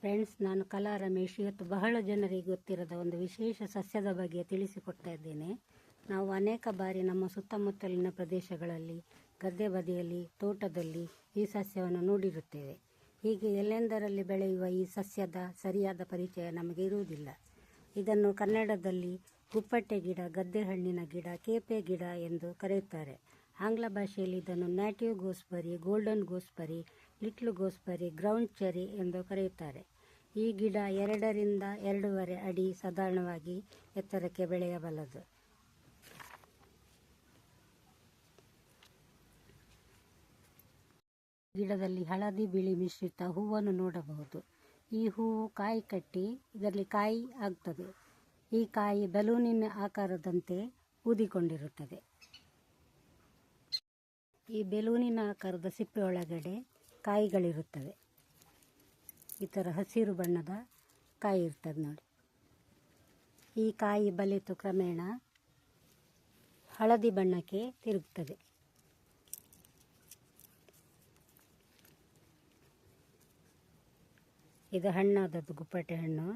Friends, ನಾನು ಕಲಾ ರಮೇಶ್. ಇವತ್ತು ಬಹಳ ಜನರಿಗೆ ಗೊತ್ತಿರದ ಒಂದು ವಿಶೇಷ ಸಸ್ಯದ ಬಗ್ಗೆ ತಿಳಿಸಿಕೊಡ್ತಾ ಇದ್ದೇನೆ. ನಾವು ಅನೇಕ ಬಾರಿ ನಮ್ಮ ಸುತ್ತಮುತ್ತಲಿನ ಪ್ರದೇಶಗಳಲ್ಲಿ, ಗದ್ದೆ ಬದಿಯಲ್ಲಿ, ತೋಟದಲ್ಲಿ ಈ ಸಸ್ಯವನ್ನು ನೋಡಿರುತ್ತೇವೆ. ಹೀಗೆ ಎಲ್ಲೆಂದರಲ್ಲಿ ಬೆಳೆಯುವ ಈ ಸಸ್ಯದ ಸರಿಯಾದ ಪರಿಚಯ ನಮಗೆ ಇರುವುದಿಲ್ಲ. ಇದನ್ನು ಕನ್ನಡದಲ್ಲಿ ಗುಪ್ಪಟ್ಟೆ ಗಿಡ, ಗದ್ದೆ ಹಣ್ಣಿನ ಗಿಡ, ಕೇಪೆ ಗಿಡ ಎಂದು ಕರೆಯುತ್ತಾರೆ. ಆಂಗ್ಲ ಭಾಷೆಯಲ್ಲಿ ಇದನ್ನು ನ್ಯಾಟಿವ್ ಗೋಸ್ಬೆರಿ, ಗೋಲ್ಡನ್ ಗೋಸ್ಬೆರಿ, ಲಿಟ್ಲ್ ಗೋಸ್ಬೆರಿ, ಗ್ರೌಂಡ್ ಚೆರಿ ಎಂದು ಕರೆಯುತ್ತಾರೆ. ಈ ಗಿಡ 2 ರಿಂದ 2.5 ಅಡಿ ಸಾಧಾರಣವಾಗಿ ಎತ್ತರಕ್ಕೆ ಬೆಳೆಯಬಲ್ಲದು. ಗಿಡದಲ್ಲಿ ಹಳದಿ ಬಿಳಿ ಮಿಶ್ರಿತ ಹೂವನ್ನು ನೋಡಬಹುದು. ಈ ಹೂವು ಕಾಯಿ ಕಟ್ಟಿ ಇದರಲ್ಲಿ ಕಾಯಿ ಆಗ್ತದೆ. ಈ ಕಾಯಿ ಬಲೂನಿನ ಆಕಾರದಂತೆ ಊದಿಕೊಂಡಿರುತ್ತದೆ. ಈ ಬೆಲೂನಿನ ಆಕಾರದ ಸಿಪ್ಪೆ ಒಳಗಡೆ ಕಾಯಿಗಳಿರುತ್ತವೆ. ಈ ಥರ ಹಸಿರು ಬಣ್ಣದ ಕಾಯಿ ಇರ್ತದೆ ನೋಡಿ. ಈ ಕಾಯಿ ಬಲಿತು ಕ್ರಮೇಣ ಹಳದಿ ಬಣ್ಣಕ್ಕೆ ತಿರುಗ್ತದೆ. ಇದು ಹಣ್ಣಾದದ್ದು ಗುಪ್ಪಟೆ ಹಣ್ಣು.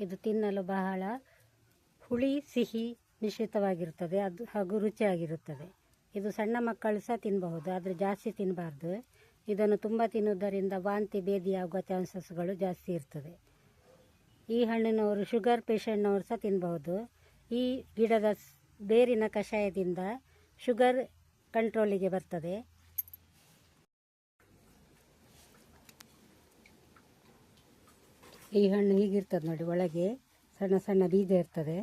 ಇದು ತಿನ್ನಲು ಬಹಳ ಹುಳಿ ಸಿಹಿ ಮಿಶ್ರಿತವಾಗಿರುತ್ತದೆ. ಅದು ಹಾಗೂ ರುಚಿಯಾಗಿರುತ್ತದೆ. ಇದು ಸಣ್ಣ ಮಕ್ಕಳು ಸಹ ತಿನ್ನಬಹುದು, ಆದರೆ ಜಾಸ್ತಿ ತಿನ್ನಬಾರ್ದು. ಇದನ್ನು ತುಂಬ ತಿನ್ನುವುದರಿಂದ ವಾಂತಿ ಭೇದಿಯಾಗುವ ಚಾನ್ಸಸ್ಗಳು ಜಾಸ್ತಿ ಇರ್ತದೆ. ಈ ಹಣ್ಣಿನವರು ಶುಗರ್ ಪೇಷಂಟ್ನವರು ಸಹ ತಿನ್ನಬಹುದು. ಈ ಗಿಡದ ಬೇರಿನ ಕಷಾಯದಿಂದ ಶುಗರ್ ಕಂಟ್ರೋಲಿಗೆ ಬರ್ತದೆ. ಈ ಹಣ್ಣು ಹೀಗಿರ್ತದೆ ನೋಡಿ, ಒಳಗೆ ಸಣ್ಣ ಸಣ್ಣ ಬೀಜ ಇರ್ತದೆ.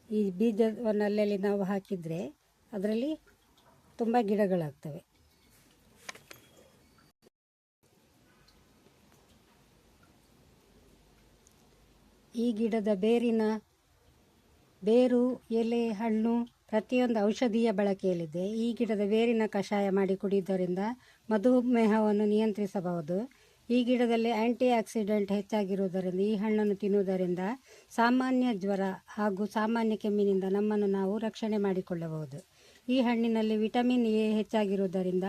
ಈ ಬೀಜವನ್ನು ಅಲ್ಲಲ್ಲಿ ನಾವು ಹಾಕಿದರೆ ಅದರಲ್ಲಿ ತುಂಬ ಗಿಡಗಳಾಗ್ತವೆ. ಈ ಗಿಡದ ಬೇರು, ಎಲೆ, ಹಣ್ಣು ಪ್ರತಿಯೊಂದು ಔಷಧೀಯ ಬಳಕೆಯಲ್ಲಿದೆ. ಈ ಗಿಡದ ಬೇರಿನ ಕಷಾಯ ಮಾಡಿ ಕುಡಿಯುವುದರಿಂದ ಮಧುಮೇಹವನ್ನು ನಿಯಂತ್ರಿಸಬಹುದು. ಈ ಗಿಡದಲ್ಲಿ ಆಂಟಿ ಆಕ್ಸಿಡೆಂಟ್ ಹೆಚ್ಚಾಗಿರುವುದರಿಂದ ಈ ಹಣ್ಣನ್ನು ತಿನ್ನುವುದರಿಂದ ಸಾಮಾನ್ಯ ಜ್ವರ ಹಾಗೂ ಸಾಮಾನ್ಯ ಕೆಮ್ಮಿನಿಂದ ನಮ್ಮನ್ನು ನಾವು ರಕ್ಷಣೆ ಮಾಡಿಕೊಳ್ಳಬಹುದು. ಈ ಹಣ್ಣಿನಲ್ಲಿ ವಿಟಮಿನ್ ಎ ಹೆಚ್ಚಾಗಿರುವುದರಿಂದ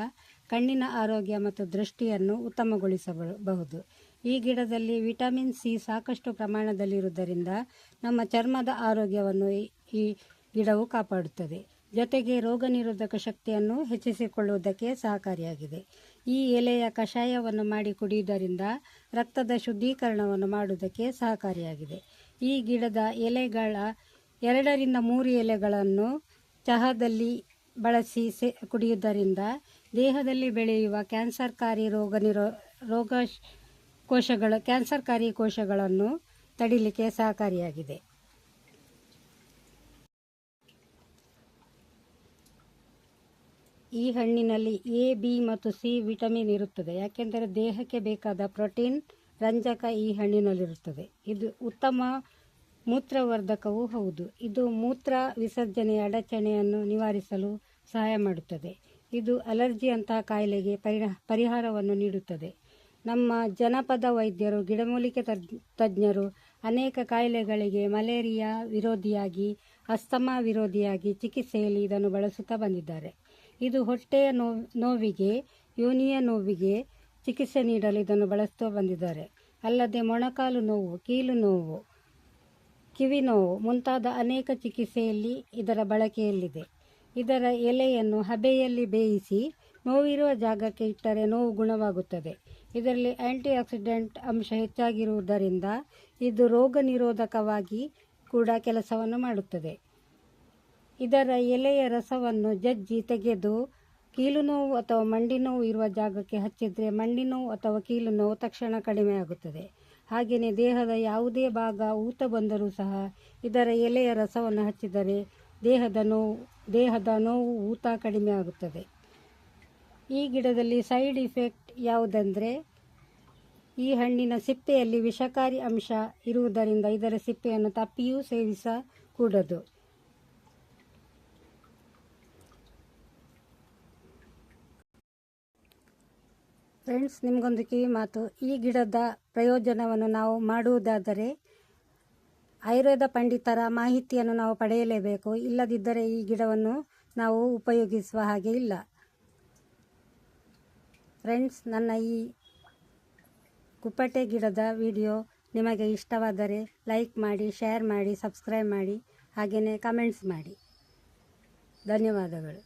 ಕಣ್ಣಿನ ಆರೋಗ್ಯ ಮತ್ತು ದೃಷ್ಟಿಯನ್ನು ಉತ್ತಮಗೊಳಿಸಬಹುದು. ಈ ಗಿಡದಲ್ಲಿ ವಿಟಮಿನ್ ಸಿ ಸಾಕಷ್ಟು ಪ್ರಮಾಣದಲ್ಲಿರುವುದರಿಂದ ನಮ್ಮ ಚರ್ಮದ ಆರೋಗ್ಯವನ್ನು ಈ ಗಿಡವು ಕಾಪಾಡುತ್ತದೆ. ಜೊತೆಗೆ ರೋಗ ನಿರೋಧಕ ಶಕ್ತಿಯನ್ನು ಹೆಚ್ಚಿಸಿಕೊಳ್ಳುವುದಕ್ಕೆ ಸಹಕಾರಿಯಾಗಿದೆ. ಈ ಎಲೆಯ ಕಷಾಯವನ್ನು ಮಾಡಿ ಕುಡಿಯುವುದರಿಂದ ರಕ್ತದ ಶುದ್ಧೀಕರಣವನ್ನು ಮಾಡುವುದಕ್ಕೆ ಸಹಕಾರಿಯಾಗಿದೆ. ಈ ಗಿಡದ ಎಲೆಗಳ 2 ರಿಂದ 3 ಎಲೆಗಳನ್ನು ಚಹಾದಲ್ಲಿ ಬಳಸಿ ಕುಡಿಯುವುದರಿಂದ ದೇಹದಲ್ಲಿ ಬೆಳೆಯುವ ಕ್ಯಾನ್ಸರ್ಕಾರಿ ಕೋಶಗಳನ್ನು ತಡಿಲಿಕ್ಕೆ ಸಹಕಾರಿಯಾಗಿದೆ. ಈ ಹಣ್ಣಿನಲ್ಲಿ ಎ, ಬಿ ಮತ್ತು ಸಿ ವಿಟಮಿನ್ ಇರುತ್ತದೆ. ಯಾಕೆಂದರೆ ದೇಹಕ್ಕೆ ಬೇಕಾದ ಪ್ರೋಟೀನ್, ರಂಜಕ ಈ ಹಣ್ಣಿನಲ್ಲಿರುತ್ತದೆ. ಇದು ಉತ್ತಮ ಮೂತ್ರವರ್ಧಕವೂ ಹೌದು. ಇದು ಮೂತ್ರ ವಿಸರ್ಜನೆಯ ಅಡಚಣೆಯನ್ನು ನಿವಾರಿಸಲು ಸಹಾಯ ಮಾಡುತ್ತದೆ. ಇದು ಅಲರ್ಜಿಯಂತಹ ಕಾಯಿಲೆಗೆ ಪರಿಹಾರವನ್ನು ನೀಡುತ್ತದೆ. ನಮ್ಮ ಜನಪದ ವೈದ್ಯರು, ಗಿಡಮೂಲಿಕೆ ತಜ್ಞರು ಅನೇಕ ಕಾಯಿಲೆಗಳಿಗೆ ಮಲೇರಿಯಾ ವಿರೋಧಿಯಾಗಿ, ಅಸ್ತಮಾ ವಿರೋಧಿಯಾಗಿ ಚಿಕಿತ್ಸೆಯಲ್ಲಿ ಇದನ್ನು ಬಳಸುತ್ತಾ ಬಂದಿದ್ದಾರೆ. ಇದು ಹೊಟ್ಟೆಯ ನೋವಿಗೆ, ಯೋನಿಯ ನೋವಿಗೆ ಚಿಕಿತ್ಸೆ ನೀಡಲು ಇದನ್ನು ಬಳಸುತ್ತಾ ಬಂದಿದ್ದಾರೆ. ಅಲ್ಲದೆ ಮೊಣಕಾಲು ನೋವು, ಕೀಲು ನೋವು, ಕಿವಿ ನೋವು ಮುಂತಾದ ಅನೇಕ ಚಿಕಿತ್ಸೆಯಲ್ಲಿ ಇದರ ಬಳಕೆಯಲ್ಲಿದೆ. ಇದರ ಎಲೆಯನ್ನು ಹಬೆಯಲ್ಲಿ ಬೇಯಿಸಿ ನೋವಿರುವ ಜಾಗಕ್ಕೆ ಇಟ್ಟರೆ ನೋವು ಗುಣವಾಗುತ್ತದೆ. ಇದರಲ್ಲಿ ಆಂಟಿ ಆಕ್ಸಿಡೆಂಟ್ ಅಂಶ ಹೆಚ್ಚಾಗಿರುವುದರಿಂದ ಇದು ರೋಗ ನಿರೋಧಕವಾಗಿ ಕೂಡ ಕೆಲಸವನ್ನು ಮಾಡುತ್ತದೆ. ಇದರ ಎಲೆಯ ರಸವನ್ನು ಜಜ್ಜಿ ತೆಗೆದು ಕೀಲು ನೋವು ಅಥವಾ ಮಂಡಿ ನೋವು ಇರುವ ಜಾಗಕ್ಕೆ ಹಚ್ಚಿದರೆ ಮಂಡಿ ನೋವು ಅಥವಾ ಕೀಲು ನೋವು ತಕ್ಷಣ ಕಡಿಮೆಯಾಗುತ್ತದೆ. ಹಾಗೆಯೇ ದೇಹದ ಯಾವುದೇ ಭಾಗ ಊತ ಬಂದರೂ ಸಹ ಇದರ ಎಲೆಯ ರಸವನ್ನು ಹಚ್ಚಿದರೆ ದೇಹದ ನೋವು, ಊತ ಕಡಿಮೆಯಾಗುತ್ತದೆ. ಈ ಗಿಡದಲ್ಲಿ ಸೈಡ್ ಇಫೆಕ್ಟ್ ಯಾವುದೆಂದರೆ, ಈ ಹಣ್ಣಿನ ಸಿಪ್ಪೆಯಲ್ಲಿ ವಿಷಕಾರಿ ಅಂಶ ಇರುವುದರಿಂದ ಇದರ ಸಿಪ್ಪೆಯನ್ನು ತಪ್ಪಿಯೂ ಸೇವಿಸಕೂಡದು. ಫ್ರೆಂಡ್ಸ್, ನಿಮಗೊಂದು ಕಿವಿ ಮಾತು. ಈ ಗಿಡದ ಪ್ರಯೋಜನವನ್ನು ನಾವು ಮಾಡುವುದಾದರೆ ಆಯುರ್ವೇದ ಪಂಡಿತರ ಮಾಹಿತಿಯನ್ನು ನಾವು ಪಡೆಯಲೇಬೇಕು. ಇಲ್ಲದಿದ್ದರೆ ಈ ಗಿಡವನ್ನು ನಾವು ಉಪಯೋಗಿಸುವ ಹಾಗೆ ಇಲ್ಲ. ಫ್ರೆಂಡ್ಸ್, ನನ್ನ ಈ ಕುಪ್ಪಟೆ ಗಿಡದ ವಿಡಿಯೋ ನಿಮಗೆ ಇಷ್ಟವಾದರೆ ಲೈಕ್ ಮಾಡಿ, ಶೇರ್ ಮಾಡಿ, ಸಬ್ಸ್ಕ್ರೈಬ್ ಮಾಡಿ, ಹಾಗೆಯೇ ಕಮೆಂಟ್ಸ್ ಮಾಡಿ. ಧನ್ಯವಾದಗಳು.